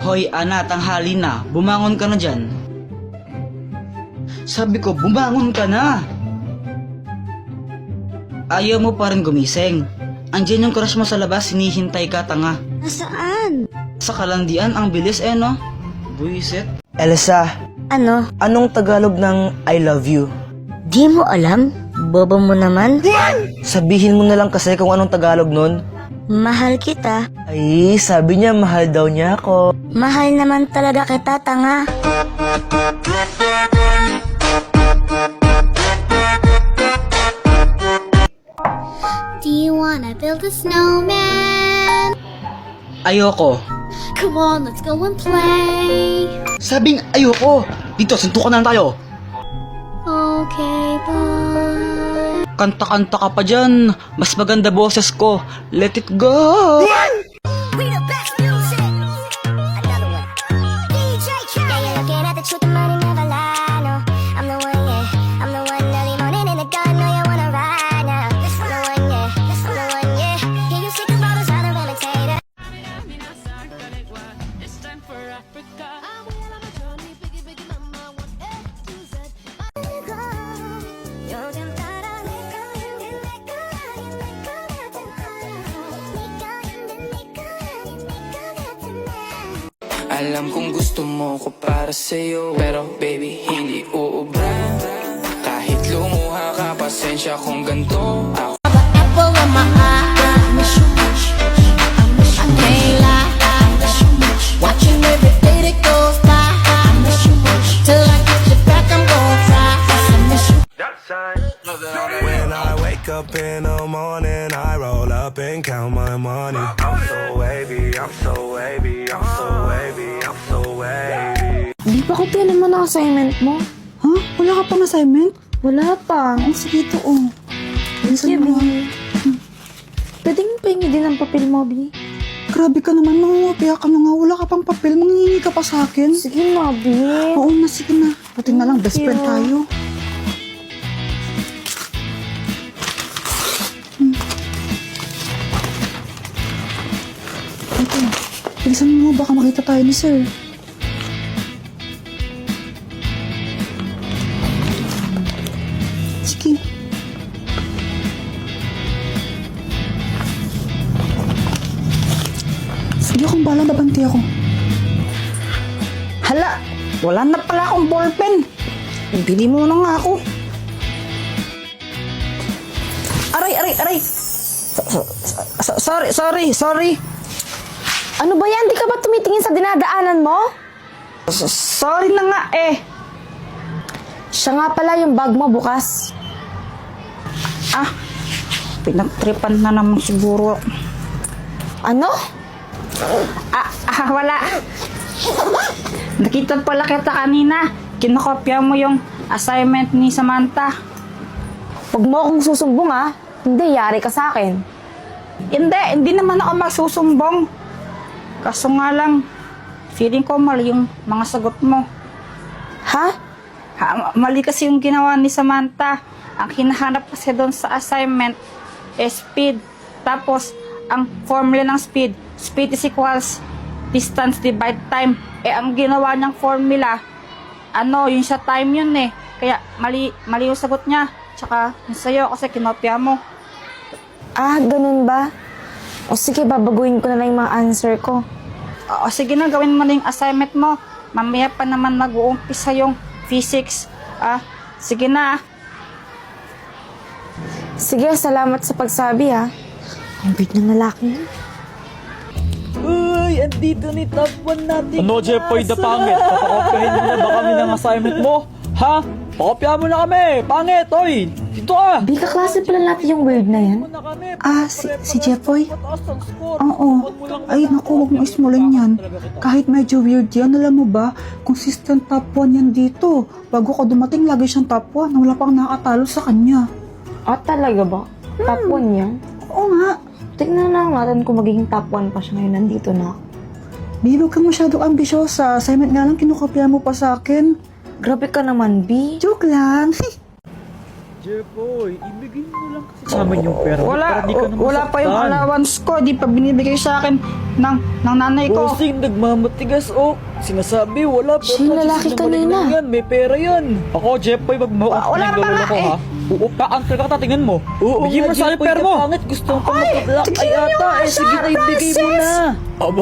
Hoy Ana, tanghali na. Bumangon ka na dyan. Sabi ko, bumangon ka na. Ayaw mo pa rin gumising. Andiyan yung crush mo sa labas, hinihintay ka, tanga. Nasaan? Sa kalandian, ang bilis no? Buisit. Elsa, Ano? anong Tagalog ng I love you? Di mo alam? Bobo mo naman? Sabihin mo na lang kasi kung anong Tagalog nun. Mahal kita. Ay, sabi niya mahal daw niya ako. Mahal naman talaga kita, tanga. Do you wanna build a snowman? Ayoko. Come on, let's go and play. Sabing ayoko. Dito, suntukan na lang tayo. Okay, bye. Kanta-kanta ka pa dyan. Mas maganda boses ko. Let it go. We the best music. Another one. DJ Khaled. Yeah, you're looking at the truth, the money never lie. No, I'm the one, yeah. I'm the one early morning in the garden. Know you wanna ride now. I'm the one, yeah. I'm the one, yeah. Hear you sick of all those other imitators. 요즘 따라 내가 힘든 내가 아닌 내가 같은 네가 힘든 네가 아닌 네가 같은 나. Alam kong gusto mo ko para sa'yo, pero baby hindi uubra. Kahit lumuha ka, pasensya kung ganito ako. Apple of my eye, I miss you much. I can't lie, I miss you much. Watching every day that goes by, I miss you much. Till I get you back, I'm gonna try. I miss you. When I wake up in the morning, I roll up and count my money. I'm so wavy, I'm so wavy, I'm so wavy, I'm so wavy. Di pa kopya naman ang assignment mo. Ha? Wala ka pang assignment? Wala pa. Oh, sige ito, oh. Sige, Bilisan mo. Bi. Pwede mo pahingi din ang papel mo, Bi. Grabe ka naman, nangungupiya ka na nga. Wala ka pang papel, manghihingi ka pa sa akin. Sige na, Bi. Oo na, sige na. Pati na lang, best Thank friend you. tayo. Ito, bilisan mo, baka makita tayo ni sir. Sige. Sige akong balang nabanti ako. Hala! Wala na pala akong ballpen. Bili mo na nga ako. Aray, aray, aray! Sorry. Ano ba yan? Di ka ba tumitingin sa dinadaanan mo? Sorry na nga eh. Siya nga pala yung bag mo bukas. Pinagtripan na naman siguro. Ano? Wala. Nakita pala kita kanina. Kinokopya mo yung assignment ni Samantha. Huwag mo akong susumbong, ha? Hindi, yari ka sa akin. Hindi naman ako magsusumbong. Kaso nga lang, feeling ko mali yung mga sagot mo. Ha? Mali kasi yung ginawa ni Samantha. Ang hinahanap kasi doon sa assignment is speed. Tapos, ang formula ng speed is equals distance divide time. Ang ginawa niyang formula, yung sa time yun eh. Kaya, mali yung sagot niya. Tsaka, yung sa'yo kasi kinopya mo. Ganun ba? O sige, babaguhin ko na lang yung mga answer ko. O sige na, gawin mo na yung assignment mo. Mamaya pa naman mag-uumpisa yung physics. Sige na. Sige, salamat sa pagsabi, ha? Ang big na lalaki yun. Uy, andito ni top 1 natin. Ano, Jepoy, the pangit? Papakopyahin mo na ba kami ng assignment mo? Ha? Pakopya mo na kami! Pangit, oy! Dito ka! Di kaklase pala natin yung word na yan. Si Jeffoy? Oo. Ay, naku, huwag mo ismulan yan. Kahit medyo weird yan, alam mo ba, consistent top 1 yan dito. Bago ko dumating, lagi siyang top 1. Wala pang nakatalo sa kanya. Talaga ba? Top 1 yan? Oo nga. Tignan na lang natin kung magiging top 1 pa siya ngayon. Nandito na ako. Babe, huwag ka masyadong ambisyosa. Assignment nga lang, kinukopya mo pa sa akin. Grabe ka naman, B. Joke lang. Jepoy, ibigay mo lang kasi sa amin yung pera mo Wala, para di ka na wala pa yung masaktan. allowance ko. Di pa binibigay sa akin ng nanay ko. Bossing, nagmamatigas, oh. Sinasabi, wala. Pero Sino lalaki sinungaling kanina? lang yan, may pera yan. Ako, Jepoy, magmukha ka Wala ng pa lolo nga ko, eh. ha? Oo, paangkal ka, tatingnan mo. Oo, bigyan mo sa akin pera mo. Pangit, gusto mo pang magpa-black ay tignan niyo ata. nga Eh, siya, sige na, ibigay mo na. Francis.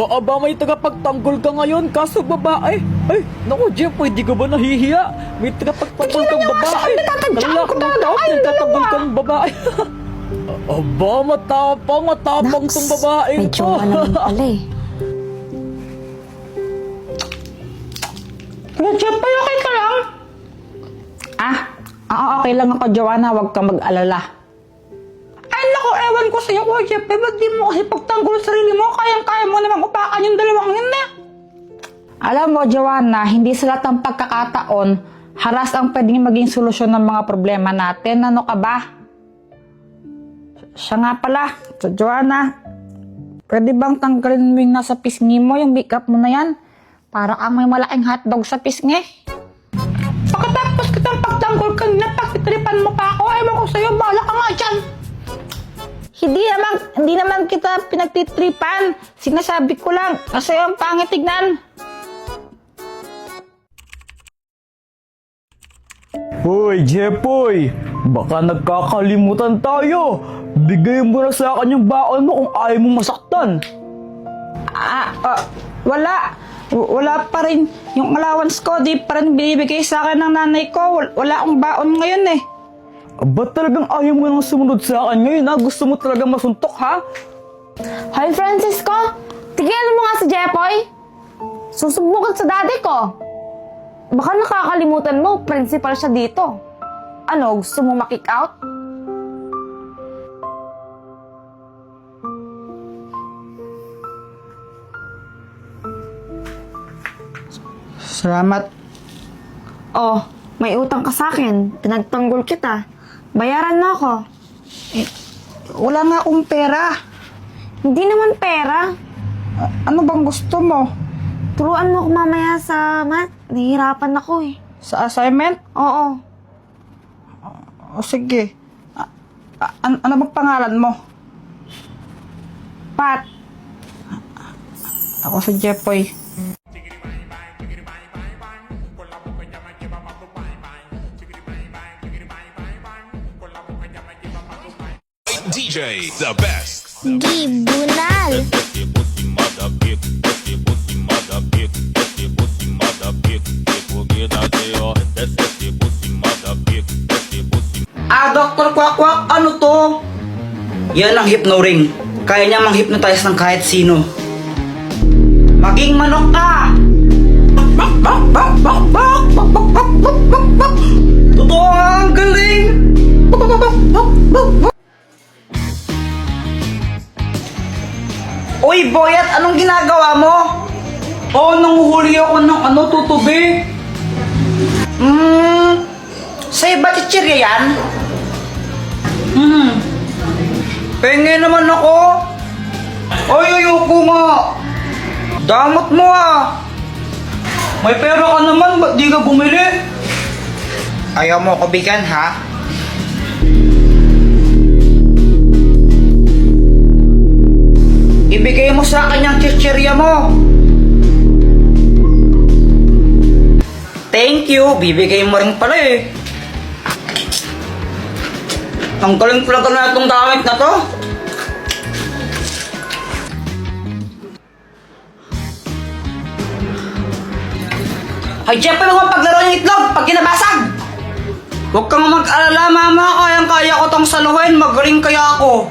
Aba, may tagapagtanggol ka ngayon, kaso babae. Ay, naku, Jepoy, di ka ba nahihiya? May tagapagtanggol kang niyo nga siya, babae. nagtatanggol ko Lalaki talaga. mo, Ay, nagtatanggol dalawa. kang babae. Aba, matapang tong babae May jowa naman pala eh. Kuya Jepoy, okay ka lang? Okay lang ako, Joanna. Huwag kang mag-alala. Ay, naku, ewan ko sa'yo, Kuya Jepoy. Ba't di mo kasi pagtanggol sa sarili mo? Kayang-kaya mo namang upakan yung dalawang yun eh. Alam mo, Joanna, hindi sa lahat ng pagkakataon, haras ang pwedeng maging solusyon ng mga problema natin. Ano ka ba? Siya nga pala, Joanna, pwede bang tanggalin mo yung nasa pisngi mo, yung makeup mo na yan? Para kang may malaking hotdog sa pisngi. Pagkatapos kitang pagtanggol kanina, pagtitripan mo pa ako, ewan ko sa'yo, bahala ka nga dyan. Hindi naman kita pinagtitripan. Sinasabi ko lang, kasi ang pangit tignan. Hoy, Jepoy! Baka nagkakalimutan tayo! Bigay mo na sa akin yung baon mo kung ayaw mong masaktan! Wala pa rin yung allowance ko. Di pa rin binibigay sa akin ng nanay ko. Wala akong baon ngayon eh. Ba't talagang ayaw mo nang sumunod sa akin ngayon, ha? Gusto mo talagang masuntok, ha? Hoy, Francisco! Tigilan mo nga si Jepoy! Susubukan sa daddy ko! Baka nakakalimutan mo, principal siya dito. Ano, gusto mo ma-kick out? Salamat. Oh, may utang ka sa akin. Pinagtanggol kita. Bayaran mo ako. Wala nga akong pera. Hindi naman pera. Ano bang gusto mo? Turuan mo ako mamaya sa math. Nahihirapan ako eh. Sa assignment? Oo. O sige. Ano bang pangalan mo? Pat, Ako si Jepoy. DJ, the best. Gibunal. Dr. Kwak-Kwak, ano to? Yan ang hypno-ring. Kaya niya mang-hypnotize ng kahit sino. Maging manok ka! Totoo nga, ang galing! Uy, Boyat, anong ginagawa mo? Nanguhuli ako ng tutubi. Sa'yo ba chichirya yan? Pengen naman ako. Ay, ayoko nga. Damot mo ah. May pera ka naman, ba't di ka bumili? Ayaw mo ko bigyan, ha? Ibigay mo sa akin yung chichirya mo. Thank you, bibigay mo rin pala eh. Ang galing talaga na itong gamit na to. Ay, Jeff, huwag mo paglaro ng itlog pag kinabasag. Huwag kang mag-alala, mama. Kayang-kaya ko tong saluhin. Magaling kaya ako.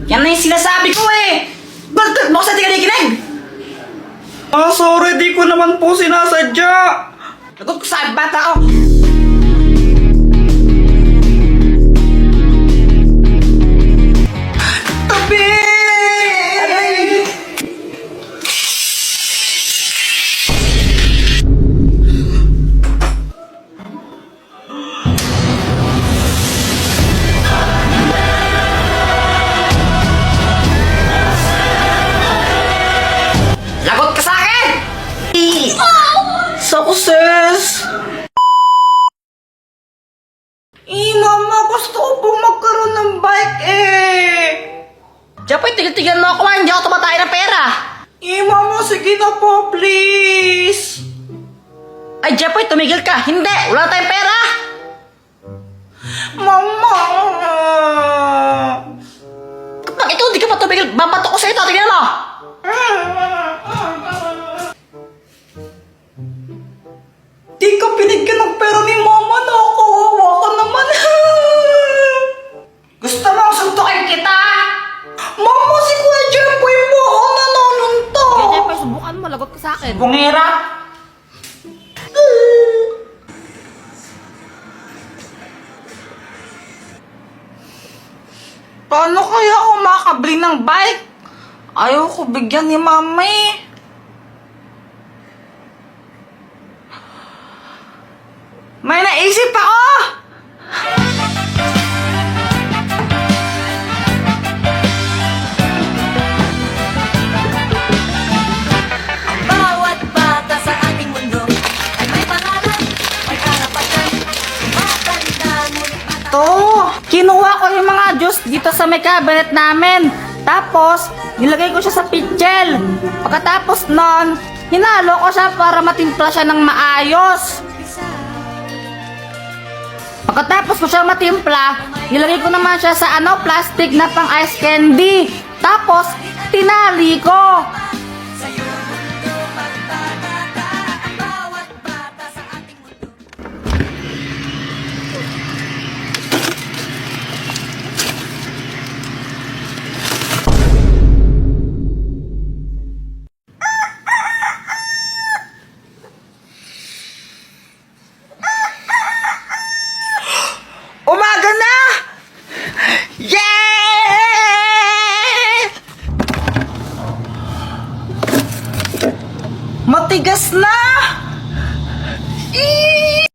Yan na yung sinasabi ko eh. Bakit mo kasi di ka nakikinig? Sorry, di ko naman po sinasadya. Lagot ko sa bata ko. Tabi! Lagot ka sa akin! Success! Hindi na po, please. Ay, Jepoy, tumigil ka! Hindi! Wala tayong pera! Mama! Kapag ikaw hindi ka pa tumigil, babato ko sa ito! Tingnan mo! Di ka binigyan ng pera ni Mama, nakakawawa ka naman. Gusto mong suntukin kita? Mama, si Kuya Jeffoy mo ako nananunto. Kaya Jepoy, subukan mo, lagot ka sa akin. Bungera? Paano kaya ako makakabili ng bike? Ayaw ko bigyan ni Mama eh. May naisip ako! Bawat bata sa ating mundo ay may pangarap, may karapatan. Matanda ngunit bata. To, kinuha ko yung mga juice dito sa may cabinet namin. Tapos, nilagay ko siya sa pitchel. Pagkatapos nun, hinalo ko siya para matimpla siya ng maayos. Pagkatapos ko siya matimpla, nilagay ko naman siya sa plastic na pang ice candy. Tapos, tinali ko. Umaga na! Yeah! Matigas na!